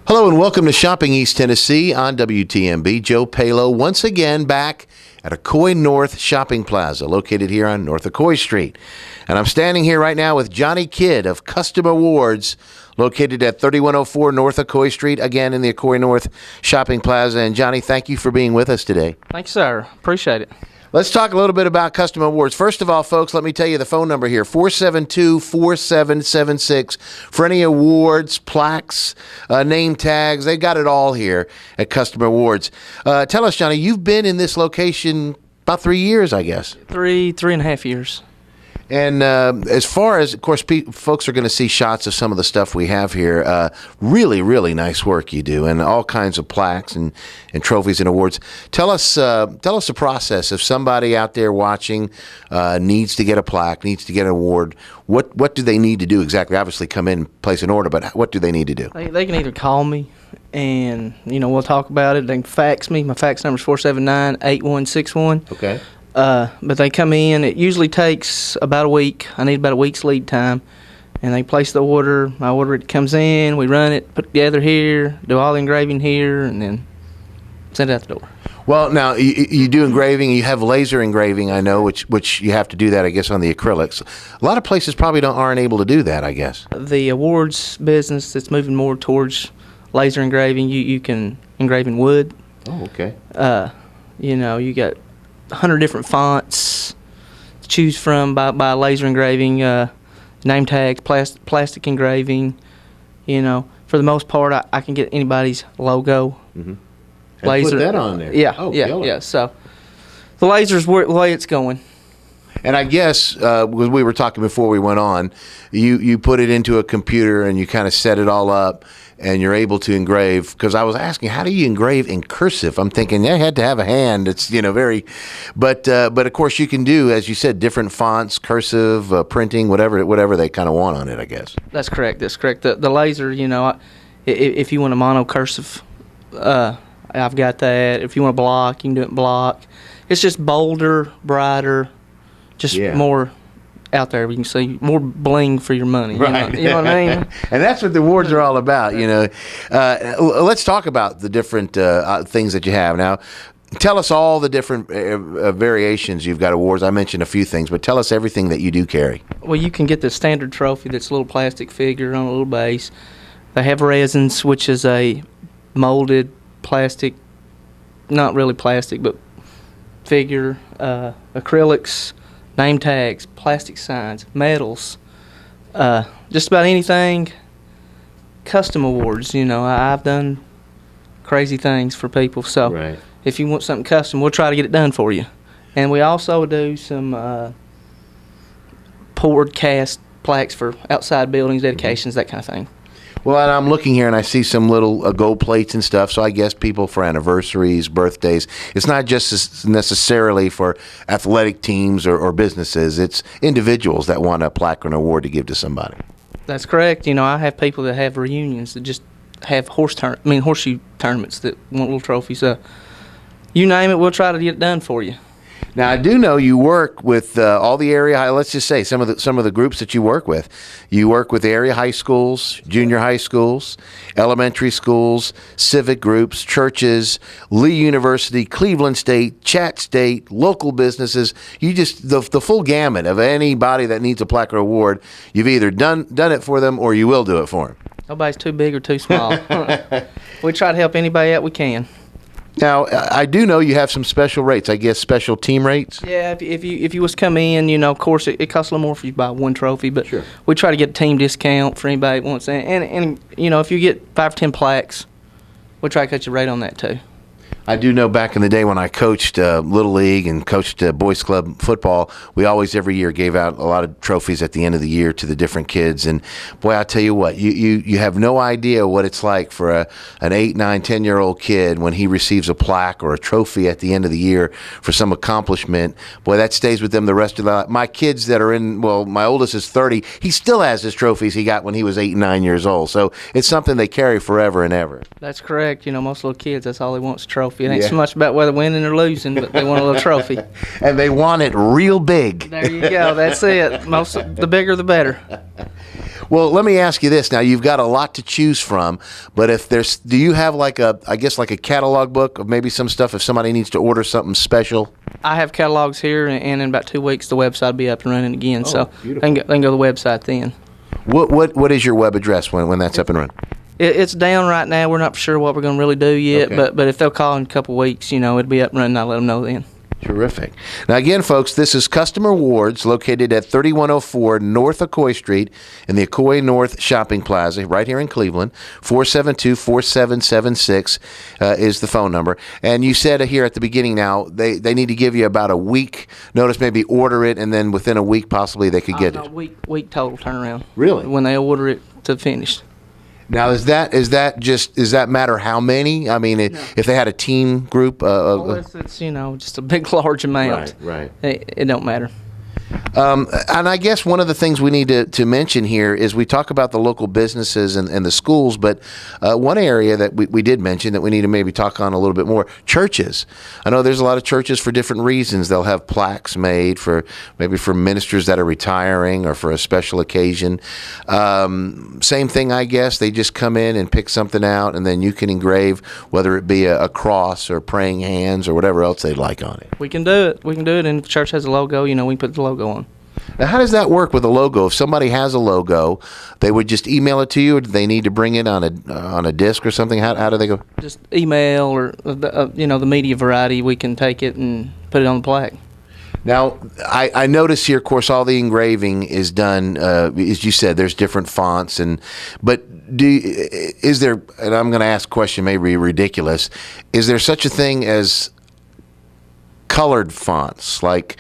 Hello and welcome to Shopping East Tennessee on WTMB. Joe Palo once again back at Ocoee North Shopping Plaza, located here on North Ocoee Street. And I'm standing here right now with Johnny Kidd of Custom Awards, located at 3104 North Ocoee Street, again in the Ocoee North Shopping Plaza. And Johnny, thank you for being with us today. Thanks, sir. Appreciate it. Let's talk a little bit about Custom Awards. First of all, folks, let me tell you the phone number here, 472-4776. For any awards, plaques, name tags, they got it all here at Custom Awards. Tell us, Johnny, you've been in this location about 3 years, I guess. Three and a half years. And as far as, of course, folks are going to see shots of some of the stuff we have here. Really, really nice work you do, and all kinds of plaques and trophies and awards. Tell us the process. If somebody out there watching needs to get a plaque, needs to get an award, what do they need to do exactly? Obviously, come in and place an order, but what do they need to do? They can either call me, and we'll talk about it. They can fax me. My fax number is 479-8161. Okay. But they come in. It usually takes about a week. I need about a week's lead time. And they place the order. I order it, comes in. We run it, put it together here, do all the engraving here, and then send it out the door. Well, now, you do engraving. You have laser engraving, I know, which you have to do that, I guess, on the acrylics. A lot of places probably aren't able to do that, I guess. The awards business that's moving more towards laser engraving, you can engrave in wood. Oh, okay. You got 100 different fonts to choose from by laser engraving, name tags, plastic engraving. For the most part, I can get anybody's logo. Mm-hmm. Laser. Put that on there. Yeah, oh, yeah. So the laser's the way it's going. And I guess, because we were talking before we went on, you put it into a computer and you kind of set it all up and you're able to engrave. Because I was asking, how do you engrave in cursive? I'm thinking, you had to have a hand. It's, very, but of course you can do, as you said, different fonts, cursive, printing, whatever they kind of want on it, I guess. That's correct. The laser, if you want a mono cursive, I've got that. If you want a block, you can do it in block. It's just bolder, brighter, just more out there. You can see more bling for your money. Right. You know what I mean? And that's what the awards are all about. Let's talk about the different things that you have now. Tell us all the different variations you've got awards. I mentioned a few things, but tell us everything that you do carry. Well, you can get the standard trophy that's a little plastic figure on a little base. They have resins, which is a molded plastic, not really plastic, but figure, acrylics, name tags, plastic signs, medals, just about anything. Custom awards, I've done crazy things for people. So right. If you want something custom, we'll try to get it done for you. And we also do some poured cast plaques for outside buildings, dedications, that kind of thing. Well, and I'm looking here and I see some little gold plates and stuff. So I guess people for anniversaries, birthdays. It's not just necessarily for athletic teams or businesses. It's individuals that want a plaque or an award to give to somebody. That's correct. I have people that have reunions that just have horseshoe tournaments that want little trophies. You name it, we'll try to get it done for you. Now, I do know you work with all the area, let's just say some of the groups that you work with. You work with area high schools, junior high schools, elementary schools, civic groups, churches, Lee University, Cleveland State, Chat State, local businesses. You just, the full gamut of anybody that needs a plaque or award, you've either done it for them or you will do it for them. Nobody's too big or too small. We try to help anybody out we can. Now, I do know you have some special rates. I guess special team rates. Yeah, if you was come in, of course it costs a little more if you buy one trophy, but sure. We try to get a team discount for anybody that wants that. And if you get 5 or 10 plaques, we'll try to cut your rate on that too. I do know back in the day when I coached Little League and coached Boys Club football, we always every year gave out a lot of trophies at the end of the year to the different kids. And boy, I'll tell you what, you have no idea what it's like for an 8, 9, 10-year-old kid when he receives a plaque or a trophy at the end of the year for some accomplishment. Boy, that stays with them the rest of their life. My kids that are my oldest is 30. He still has his trophies he got when he was 8 and 9 years old. So it's something they carry forever and ever. That's correct. Most little kids, that's all they want is a trophy. It ain't so much about whether winning or losing, but they want a little trophy. And they want it real big. There you go. That's it. The bigger, the better. Well, let me ask you this. Now, you've got a lot to choose from, but do you have like a catalog book of maybe some stuff if somebody needs to order something special? I have catalogs here, and in about 2 weeks, the website will be up and running again. So beautiful. they can go to the website then. What is your web address when that's up and running? It's down right now. We're not sure what we're going to really do yet, Okay. but if they'll call in a couple of weeks, it'll be up and running. I'll let them know then. Terrific. Now, again, folks, this is Customer Awards located at 3104 North Ocoee Street in the Ocoee North Shopping Plaza right here in Cleveland. 472-4776 is the phone number. And you said here at the beginning now they need to give you about a week notice, maybe order it, and then within a week possibly they could get it. Week total turnaround. Really? When they order it to finish. Now, does that matter how many? I mean, if they had a team group? Unless it's, just a big, large amount. Right. It don't matter. And I guess one of the things we need to mention here is we talk about the local businesses and the schools, but one area that we did mention that we need to maybe talk on a little bit more, churches. I know there's a lot of churches for different reasons. They'll have plaques made for ministers that are retiring or for a special occasion. Same thing, I guess. They just come in and pick something out, and then you can engrave, whether it be a cross or praying hands or whatever else they'd like on it. We can do it. And if the church has a logo, we can put the logo on. Now, how does that work with a logo? If somebody has a logo, they would just email it to you, or do they need to bring it on a disc or something? How do they go? Just email or the media variety. We can take it and put it on the plaque. Now, I notice here, of course, all the engraving is done. As you said, there's different fonts, but is there? And I'm going to ask a question, maybe ridiculous. Is there such a thing as colored fonts, like?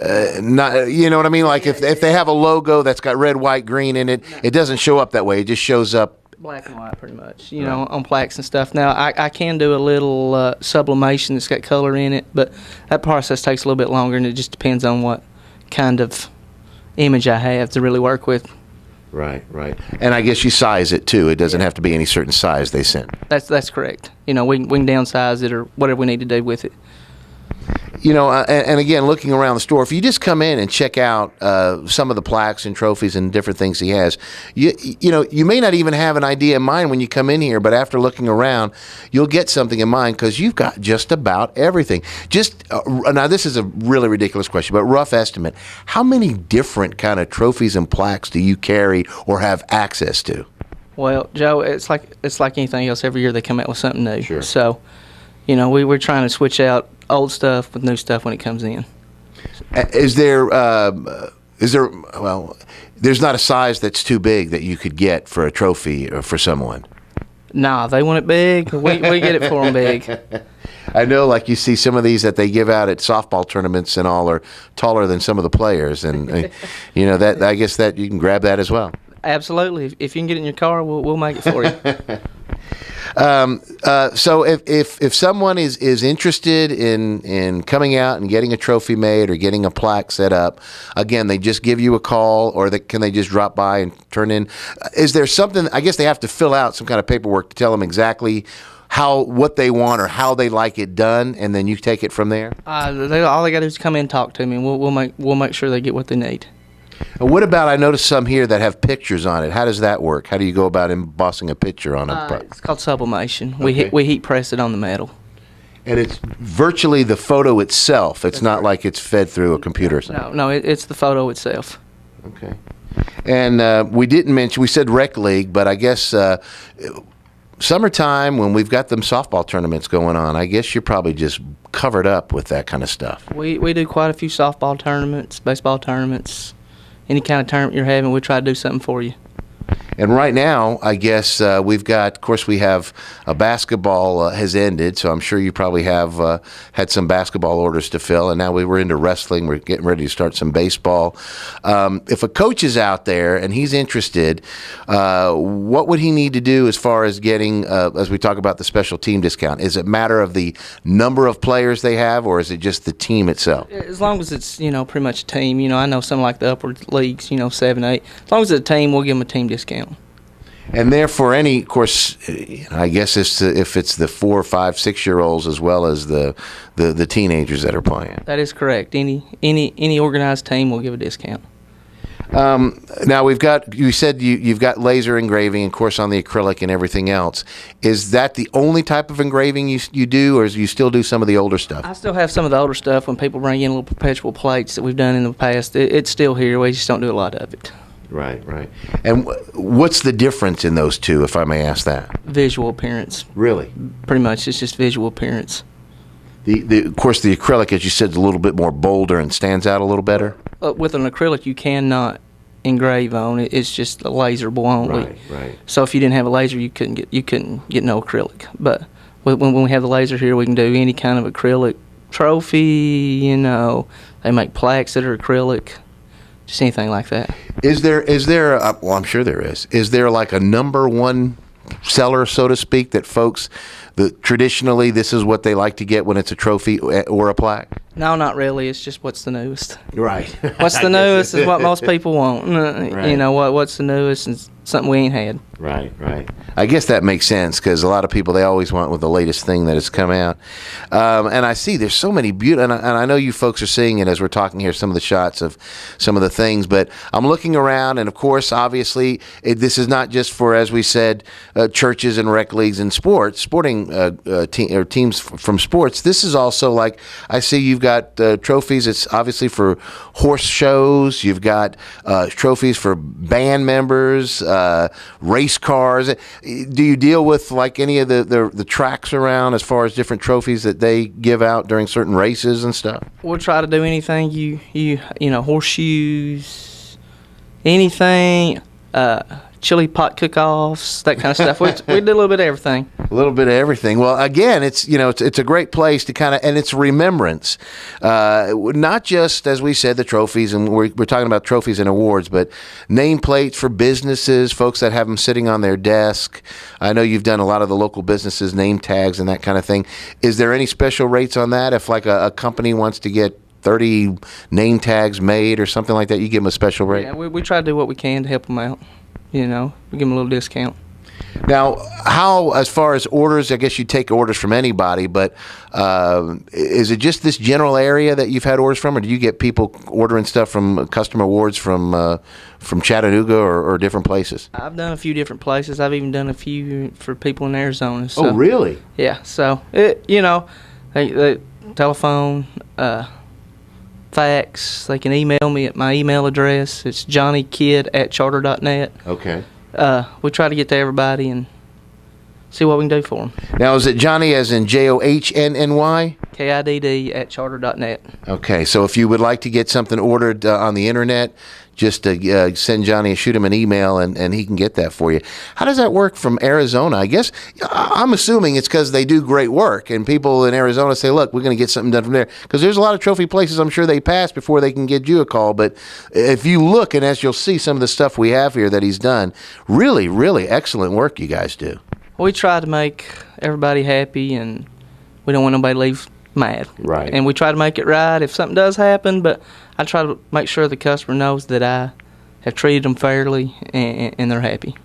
Not, you know what I mean? Like if they have a logo that's got red, white, green in it, it doesn't show up that way. It just shows up black and white, pretty much. On plaques and stuff. Now I can do a little sublimation that's got color in it, but that process takes a little bit longer, and it just depends on what kind of image I have to really work with. Right. And I guess you size it too. It doesn't have to be any certain size they send. That's correct. We can downsize it or whatever we need to do with it. And again, looking around the store, if you just come in and check out some of the plaques and trophies and different things he has, you may not even have an idea in mind when you come in here, but after looking around, you'll get something in mind because you've got just about everything. Now, this is a really ridiculous question, but rough estimate, how many different kind of trophies and plaques do you carry or have access to? Well, Joe, it's like anything else. Every year they come out with something new. Sure. So, we're trying to switch out old stuff with new stuff when it comes in. Is there well, there's not a size that's too big that you could get for a trophy or for someone? Nah, they want it big. We get it for them big. I know, like you see some of these that they give out at softball tournaments and all are taller than some of the players, and that I guess that you can grab that as well. Absolutely. If you can get it in your car, we'll make it for you. So if someone is interested in coming out and getting a trophy made or getting a plaque set up, again, they just give you a call, or can they just drop by and turn in? Is there something? I guess they have to fill out some kind of paperwork to tell them exactly what they want or how they like it done, and then you take it from there. All they got to do is come in and talk to me, and we'll make sure they get what they need. What about, I noticed some here that have pictures on it. How does that work? How do you go about embossing a picture on a It's called sublimation. Okay. We heat press it on the metal. And it's virtually the photo itself. It's not like it's fed through a computer or something. No, it's the photo itself. Okay. And we didn't mention, we said rec league, but I guess summertime when we've got them softball tournaments going on, I guess you're probably just covered up with that kind of stuff. We do quite a few softball tournaments, baseball tournaments. Any kind of tournament you're having, we try to do something for you. And right now, I guess we've got, of course, we have basketball has ended, so I'm sure you probably have had some basketball orders to fill, and now we're into wrestling. We're getting ready to start some baseball. If a coach is out there and he's interested, what would he need to do as far as getting, as we talk about the special team discount? Is it a matter of the number of players they have, or is it just the team itself? As long as it's, pretty much a team. I know some like the upward leagues, 7, 8. As long as it's a team, we'll give them a team discount. And therefore, of course, I guess if it's the 4, 5, 6-year-olds as well as the teenagers that are playing. That is correct. Any organized team will give a discount. Now you said you've got laser engraving, of course, on the acrylic and everything else. Is that the only type of engraving you do, or do you still do some of the older stuff? I still have some of the older stuff when people bring in little perpetual plates that we've done in the past. It's still here. We just don't do a lot of it. Right. And what's the difference in those two, if I may ask that? Visual appearance. Really? Pretty much, it's just visual appearance. Of course, the acrylic, as you said, is a little bit more bolder and stands out a little better. With an acrylic, you cannot engrave on it. It's just a laser only. Right. So if you didn't have a laser, you couldn't get no acrylic. But when we have the laser here, we can do any kind of acrylic trophy. They make plaques that are acrylic. Just anything like that. Is there well, I'm sure there is. Is there like a number one seller, so to speak, that folks traditionally this is what they like to get when it's a trophy or a plaque? No, not really. It's just what's the newest. Right. What's the newest is what most people want. Right. What's the newest and something we ain't had. Right. I guess that makes sense because a lot of people, they always want with the latest thing that has come out. And I see there's so many beautiful, and I know you folks are seeing it as we're talking here, some of the shots of some of the things, but I'm looking around, and of course, obviously, this is not just for, as we said, churches and rec leagues and sporting teams from sports. This is also like, I see you've got trophies. It's obviously for horse shows. You've got trophies for band members, race cars. Do you deal with like any of the tracks around as far as different trophies that they give out during certain races and stuff? We'll try to do anything horseshoes, anything, chili pot cook-offs, that kind of stuff. We do a little bit of everything. A little bit of everything. Well, again, it's a great place to kind of, and it's remembrance, not just, as we said, the trophies, and we're talking about trophies and awards, but nameplates for businesses, folks that have them sitting on their desk. I know you've done a lot of the local businesses, name tags and that kind of thing. Is there any special rates on that? If like a company wants to get 30 name tags made or something like that, you give them a special rate? Yeah, we try to do what we can to help them out. We give them a little discount. Now, how, as far as orders, I guess you take orders from anybody, but is it just this general area that you've had orders from, or do you get people ordering stuff from custom awards from Chattanooga or different places? I've done a few different places. I've even done a few for people in Arizona. So, oh, really? Yeah. So, they telephone, fax. They can email me at my email address. It's johnnykid@charter.net. Okay. We try to get to everybody and see what we can do for them. Now, is it Johnny as in JOHNNY? KIDD@charter.net. Okay, so if you would like to get something ordered on the internet, just send Johnny, shoot him an email, and he can get that for you. How does that work from Arizona? I guess I'm assuming it's because they do great work, and people in Arizona say, look, we're going to get something done from there. Because there's a lot of trophy places I'm sure they pass before they can give you a call. But if you look, and as you'll see some of the stuff we have here that he's done, really, really excellent work you guys do. We try to make everybody happy, and we don't want nobody to leave mad. Right. And we try to make it right if something does happen, but I try to make sure the customer knows that I have treated them fairly and they're happy.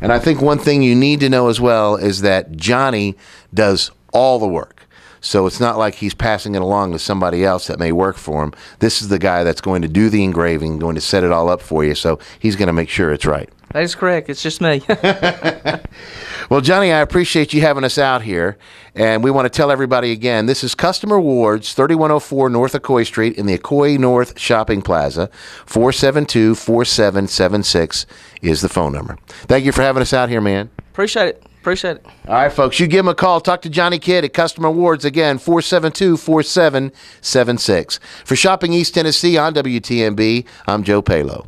And I think one thing you need to know as well is that Johnny does all the work. So it's not like he's passing it along to somebody else that may work for him. This is the guy that's going to do the engraving, going to set it all up for you, so he's going to make sure it's right. That is correct. It's just me. Well, Johnny, I appreciate you having us out here, and we want to tell everybody again, this is Customer Awards, 3104 North Ocoee Street in the Ocoee North Shopping Plaza. 472-4776 is the phone number. Thank you for having us out here, man. Appreciate it. All right, folks, you give him a call. Talk to Johnny Kidd at Customer Awards, again, 472-4776. For Shopping East Tennessee on WTMB, I'm Joe Palo.